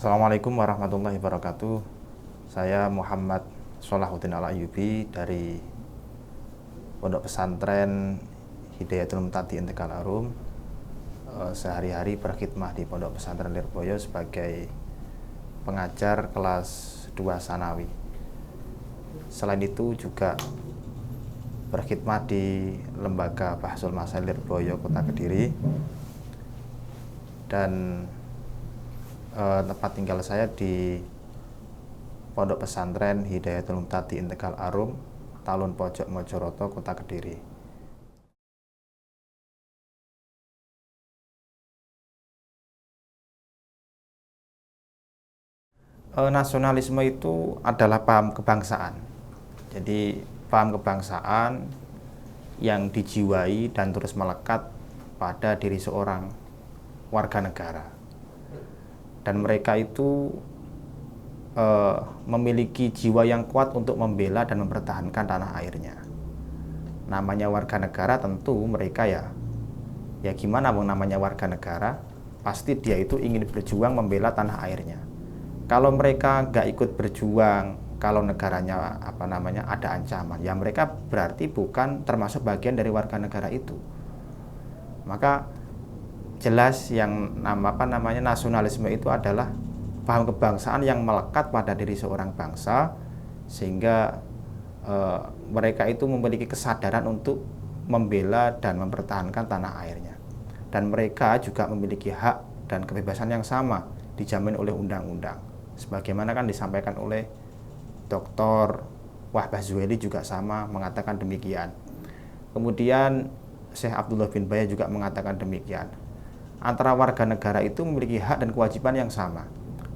Assalamualaikum warahmatullahi wabarakatuh. Saya Muhammad Sholahuddin Al-Ayyubi dari Pondok Pesantren Hidayatul Mutadi Tegal Arum. Sehari-hari berkhidmah di Pondok Pesantren Lirboyo sebagai pengajar kelas 2 Sanawi. Selain itu juga berkhidmat di Lembaga Bahsul Masail Lirboyo Kota Kediri, dan tempat tinggal saya di Pondok Pesantren Hidayatul Mutadi Tegal Arum, Talun Pojok Mojoroto, Kota Kediri. Nasionalisme itu adalah paham kebangsaan. Jadi paham kebangsaan yang dijiwai dan terus melekat pada diri seorang warga negara. Dan mereka itu memiliki jiwa yang kuat untuk membela dan mempertahankan tanah airnya. Namanya warga negara, tentu mereka ya gimana namanya warga negara, pasti dia itu ingin berjuang membela tanah airnya. Kalau mereka nggak ikut berjuang, kalau negaranya ada ancaman, ya mereka berarti bukan termasuk bagian dari warga negara itu. Maka jelas yang nasionalisme itu adalah paham kebangsaan yang melekat pada diri seorang bangsa, sehingga mereka itu memiliki kesadaran untuk membela dan mempertahankan tanah airnya. Dan mereka juga memiliki hak dan kebebasan yang sama dijamin oleh undang-undang, sebagaimana kan disampaikan oleh Dr. Wahbah Zuhaili juga sama mengatakan demikian. Kemudian Syekh Abdullah bin Bayah juga mengatakan demikian. Antara warga negara itu memiliki hak dan kewajiban yang sama.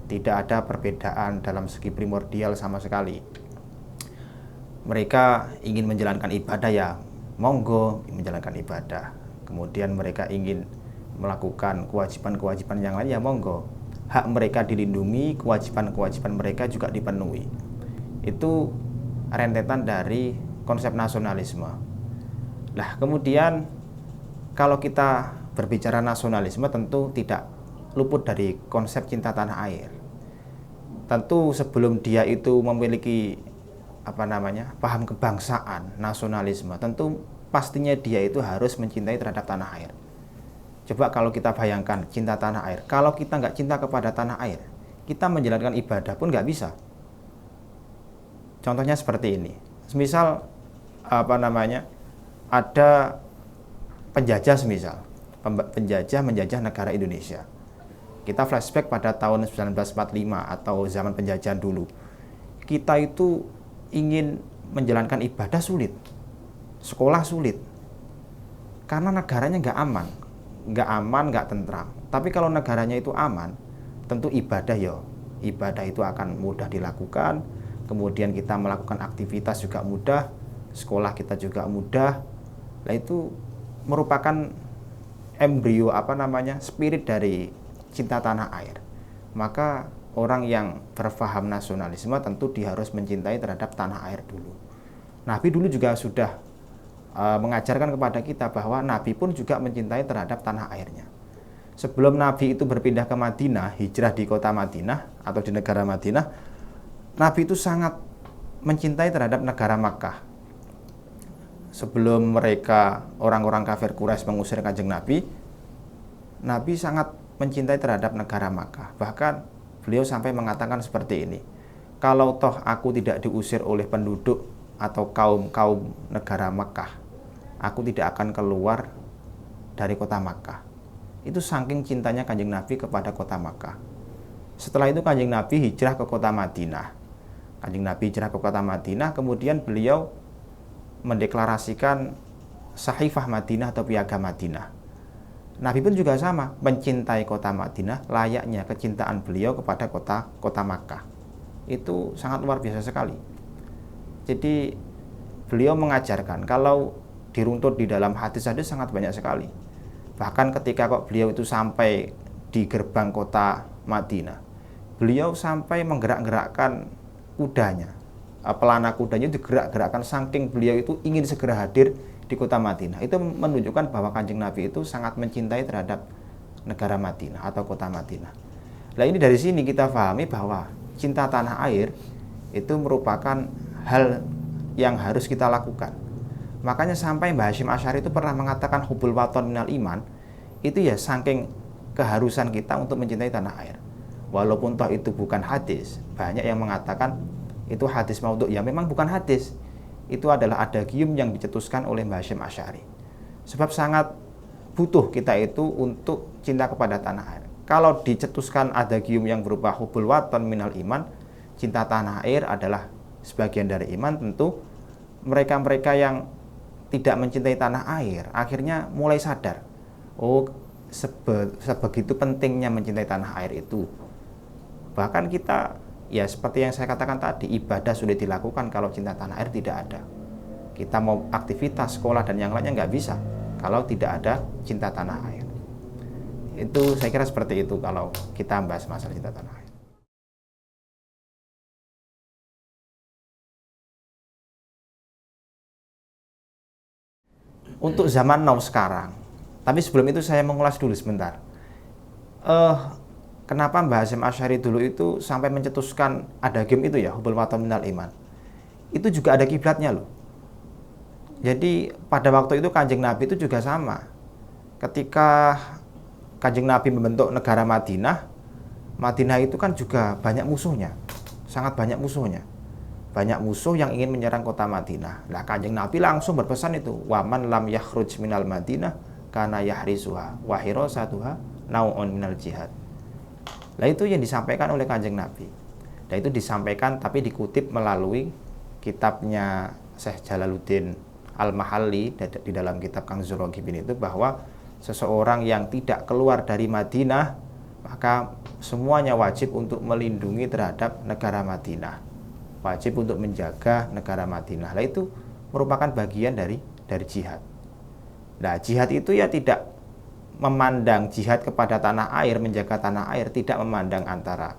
Tidak ada perbedaan dalam segi primordial sama sekali. Mereka ingin menjalankan ibadah, ya monggo menjalankan ibadah. Kemudian mereka ingin melakukan kewajiban-kewajiban yang lain, ya monggo. Hak mereka dilindungi, kewajiban-kewajiban mereka juga dipenuhi. Itu rentetan dari konsep nasionalisme. Nah, kemudian kalau kita berbicara nasionalisme, tentu tidak luput dari konsep cinta tanah air. Tentu sebelum dia itu memiliki paham kebangsaan, nasionalisme, tentu pastinya dia itu harus mencintai terhadap tanah air. Coba kalau kita bayangkan cinta tanah air, kalau kita nggak cinta kepada tanah air, kita menjalankan ibadah pun nggak bisa. Contohnya seperti ini. Misal ada penjajah, penjajah menjajah negara Indonesia. Kita flashback pada tahun 1945 atau zaman penjajahan dulu. Kita itu ingin menjalankan ibadah sulit, sekolah sulit, karena negaranya nggak aman, nggak tentram. Tapi kalau negaranya itu aman, tentu ibadah itu akan mudah dilakukan. Kemudian kita melakukan aktivitas juga mudah, sekolah kita juga mudah. Nah, itu merupakan embrio spirit dari cinta tanah air. Maka orang yang berpaham nasionalisme tentu dia harus mencintai terhadap tanah air dulu. Nabi dulu juga sudah mengajarkan kepada kita bahwa Nabi pun juga mencintai terhadap tanah airnya. Sebelum Nabi itu berpindah ke Madinah, hijrah di kota Madinah atau di negara Madinah, Nabi itu sangat mencintai terhadap negara Makkah. Sebelum mereka, orang-orang kafir Quraisy mengusir Kanjeng Nabi, Nabi sangat mencintai terhadap negara Makkah. Bahkan beliau sampai mengatakan seperti ini, kalau toh aku tidak diusir oleh penduduk atau kaum negara Makkah, aku tidak akan keluar dari kota Makkah. Itu saking cintanya Kanjeng Nabi kepada kota Makkah. Setelah itu Kanjeng Nabi hijrah ke kota Madinah. Kemudian beliau mendeklarasikan Sahifah Madinah atau Piagam Madinah. Nabi pun juga sama, mencintai kota Madinah layaknya kecintaan beliau kepada kota Makkah. Itu sangat luar biasa sekali. Jadi beliau mengajarkan, kalau diruntut di dalam hadis-hadis sangat banyak sekali. Bahkan ketika beliau itu sampai di gerbang kota Madinah, beliau sampai menggerak-gerakkan kudanya. Pelana kudanya digerak-gerakkan saking beliau itu ingin segera hadir di kota Madinah. Itu menunjukkan bahwa Kanjeng Nabi itu sangat mencintai terhadap negara Madinah atau kota Madinah. Nah ini dari sini kita pahami bahwa cinta tanah air itu merupakan hal yang harus kita lakukan. Makanya sampai Mbah Hasyim Asy'ari itu pernah mengatakan hubul waton minal iman, itu ya saking keharusan kita untuk mencintai tanah air. Walaupun toh itu bukan hadis, banyak yang mengatakan itu hadis maudhu', ya memang bukan hadis. Itu adalah adagium yang dicetuskan oleh Mbah Hasyim Asy'ari. Sebab sangat butuh kita itu untuk cinta kepada tanah air. Kalau dicetuskan adagium yang berupa hubul waton minal iman, cinta tanah air adalah sebagian dari iman, tentu mereka-mereka yang tidak mencintai tanah air akhirnya mulai sadar, oh sebegitu pentingnya mencintai tanah air itu. Bahkan kita, ya seperti yang saya katakan tadi, ibadah sudah dilakukan kalau cinta tanah air tidak ada. Kita mau aktivitas, sekolah dan yang lainnya nggak bisa kalau tidak ada cinta tanah air. Itu saya kira seperti itu kalau kita bahas masalah cinta tanah air. Untuk zaman now sekarang, tapi sebelum itu saya mengulas dulu sebentar. Kenapa Mbah Hasyim Asy'ari dulu itu sampai mencetuskan adagium itu ya, hubul waton minal iman. Itu juga ada kiblatnya loh. Jadi pada waktu itu Kanjeng Nabi itu juga sama. Ketika Kanjeng Nabi membentuk negara Madinah, Madinah itu kan juga banyak musuhnya, sangat banyak musuhnya. Banyak musuh yang ingin menyerang kota Madinah. Nah, Kanjeng Nabi langsung berpesan itu, waman lam yakhruj minal Madinah kana yahrisuha wa hirasatuha nau'un minal jihad. Nah, itu yang disampaikan oleh Kanjeng Nabi. Nah, itu disampaikan tapi dikutip melalui kitabnya Syekh Jalaluddin Al-Mahalli di dalam kitab Kanzur Raghibin itu, bahwa seseorang yang tidak keluar dari Madinah maka semuanya wajib untuk melindungi terhadap negara Madinah, wajib untuk menjaga negara Madinah. Nah, itu merupakan bagian dari jihad. Nah, jihad itu ya tidak memandang jihad kepada tanah air, menjaga tanah air, tidak memandang antara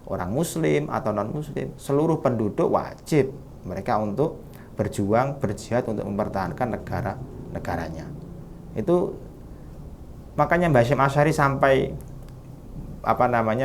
orang muslim atau non muslim. Seluruh penduduk wajib mereka untuk berjuang, berjihad untuk mempertahankan negaranya. Itu makanya Mbah Hasyim Asy'ari sampai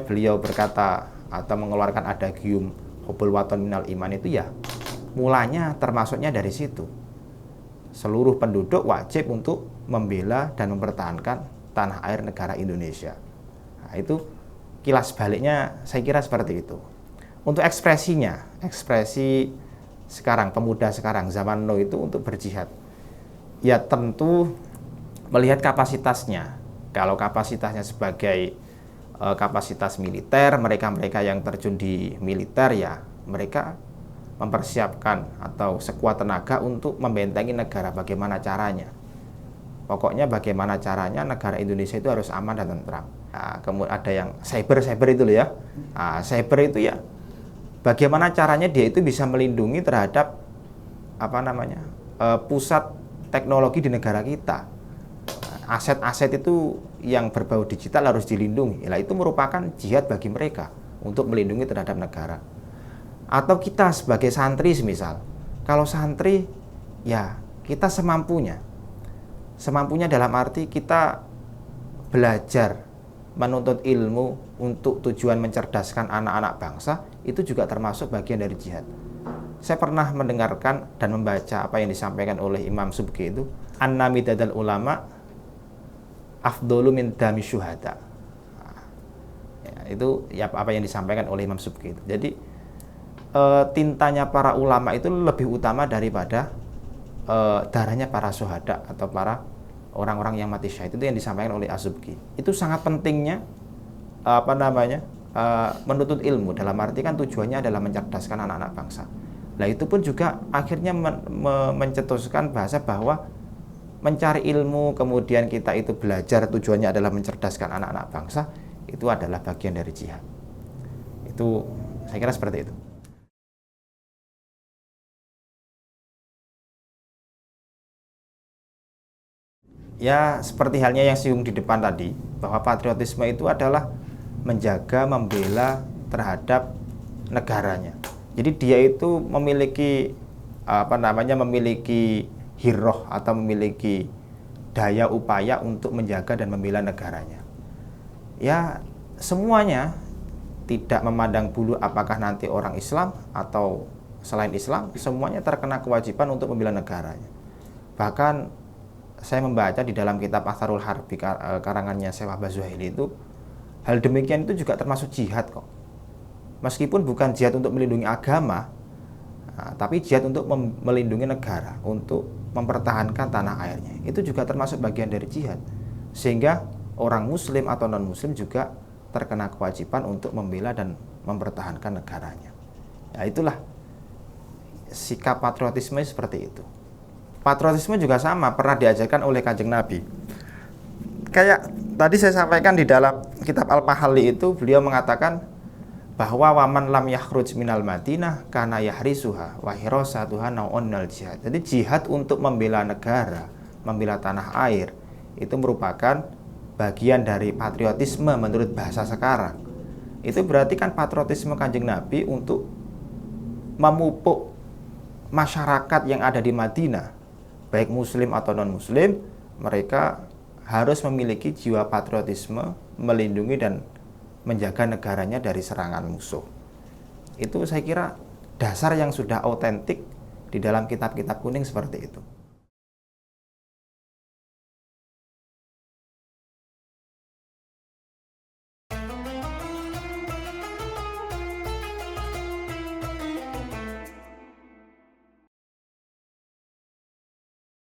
beliau berkata atau mengeluarkan adagium hubul waton minal iman itu ya mulanya termasuknya dari situ. Seluruh penduduk wajib untuk membela dan mempertahankan tanah air negara Indonesia. Nah, itu kilas baliknya saya kira seperti itu. Untuk ekspresinya, ekspresi sekarang, pemuda sekarang, zaman now itu untuk berjihad, ya tentu melihat kapasitasnya. Kalau kapasitasnya sebagai kapasitas militer, mereka yang terjun di militer, ya mereka mempersiapkan atau sekuat tenaga untuk membentengi negara. Bagaimana caranya? Pokoknya bagaimana caranya negara Indonesia itu harus aman dan tentram. Nah, kemudian ada yang cyber itu loh ya. Nah, cyber itu ya bagaimana caranya dia itu bisa melindungi terhadap pusat teknologi di negara kita. Aset-aset itu yang berbau digital harus dilindungi. Nah, itu merupakan jihad bagi mereka untuk melindungi terhadap negara. Atau kita sebagai santri semisal, kalau santri ya kita semampunya dalam arti kita belajar menuntut ilmu untuk tujuan mencerdaskan anak-anak bangsa, itu juga termasuk bagian dari jihad. Saya pernah mendengarkan dan membaca apa yang disampaikan oleh Imam Subki itu, anna midadal ulama afdolu min dami syuhada. Itu ya apa yang disampaikan oleh Imam Subki itu. Jadi tintanya para ulama itu lebih utama daripada darahnya para syuhada atau para orang-orang yang mati syahid. Itu yang disampaikan oleh As-Subki. Itu sangat pentingnya menuntut ilmu, dalam arti kan tujuannya adalah mencerdaskan anak-anak bangsa. Nah, itu pun juga akhirnya mencetuskan bahasa bahwa mencari ilmu, kemudian kita itu belajar, tujuannya adalah mencerdaskan anak-anak bangsa, itu adalah bagian dari jihad. Itu saya kira seperti itu. Ya, seperti halnya yang singgung di depan tadi, bahwa patriotisme itu adalah menjaga, membela terhadap negaranya. Jadi dia itu memiliki memiliki hiroh atau memiliki daya upaya untuk menjaga dan membela negaranya. Ya, semuanya tidak memandang bulu apakah nanti orang Islam atau selain Islam, semuanya terkena kewajiban untuk membela negaranya. Bahkan saya membaca di dalam kitab Atharul Harbi karangannya Syekh Wahbah Zuhaili itu, hal demikian itu juga termasuk jihad kok. Meskipun bukan jihad untuk melindungi agama, tapi jihad untuk melindungi negara, untuk mempertahankan tanah airnya. Itu juga termasuk bagian dari jihad. Sehingga orang muslim atau non-muslim juga terkena kewajiban untuk membela dan mempertahankan negaranya. Ya, itulah sikap patriotisme seperti itu. Patriotisme juga sama, pernah diajarkan oleh Kanjeng Nabi. Kayak tadi saya sampaikan di dalam kitab Al-Mahalli itu, beliau mengatakan bahwa waman lam yakhruj minal Madinah kana yahrisuha wa hirasatuha nau'unnal jihad. Jadi jihad untuk membela negara, membela tanah air itu merupakan bagian dari patriotisme menurut bahasa sekarang. Itu berarti kan patriotisme Kanjeng Nabi untuk memupuk masyarakat yang ada di Madinah, baik muslim atau non-muslim, mereka harus memiliki jiwa patriotisme, melindungi dan menjaga negaranya dari serangan musuh. Itu saya kira dasar yang sudah autentik di dalam kitab-kitab kuning seperti itu.